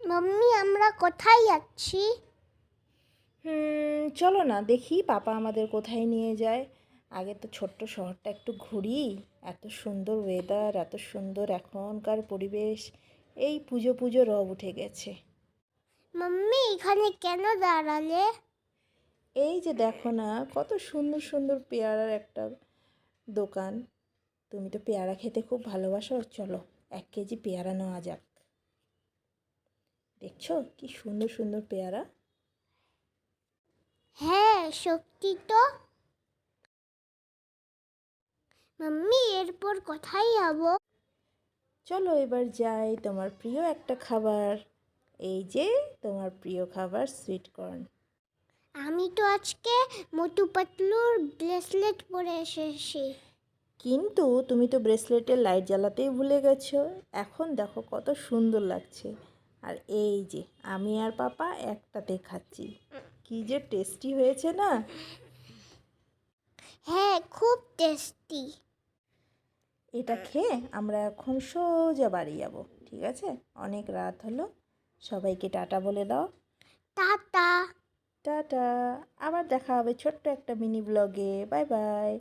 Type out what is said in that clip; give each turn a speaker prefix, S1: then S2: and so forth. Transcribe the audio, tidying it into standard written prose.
S1: Mummy আমরা কোথায় যাচ্ছি?
S2: চলো না দেখি পাপা আমাদের কোথায় নিয়ে যায়। আগে তো ছোট্ট শহরটা একটু ঘুরি। এত সুন্দর ওয়েদার, এত সুন্দর এখনকার পরিবেশ। এই পুজো পুজো রব উঠে গেছে।
S1: মাম্মি এখানে কেন দাঁড়ালে?
S2: এই যে দেখো না, কত সুন্দর সুন্দর পেয়ারার একটা দোকান। তুমি তো পেয়ারা খেতে খুব ভালোবাসো, চলো 1 কেজি পেয়ারা নেওয়া যাক। দেখছো কি সুন্দর সুন্দর পেয়ারা।
S1: হ্যাঁ সত্যি তো। মাম্মি এরপর কোথায় যাবো?
S2: চলো এবার যাই তোমার প্রিয় একটা খাবার। এই যে তোমার প্রিয় খাবার সুইট কর্ন।
S1: আমি তো আজকে মোটু পাতলুর ব্রেসলেট পরে এসেছি।
S2: কিন্তু তুমি তো ব্রেসলেটের লাইট জ্বালাতেই ভুলে গেছো। এখন দেখো কত সুন্দর লাগছে। আর এই যে আমি আর পাপা একটাতে খাচ্ছি, কি যে টেস্টি হয়েছে না।
S1: হ্যাঁ খুব টেস্টি।
S2: এটা খেয়ে আমরা এখন সোজা বাড়ি যাব, ঠিক আছে? অনেক রাত হলো, সবাইকে টাটা বলে দাও।
S1: টাটা।
S2: টাটা। আবার দেখা হবে ছোট্ট একটা মিনি ব্লগে। Bye bye.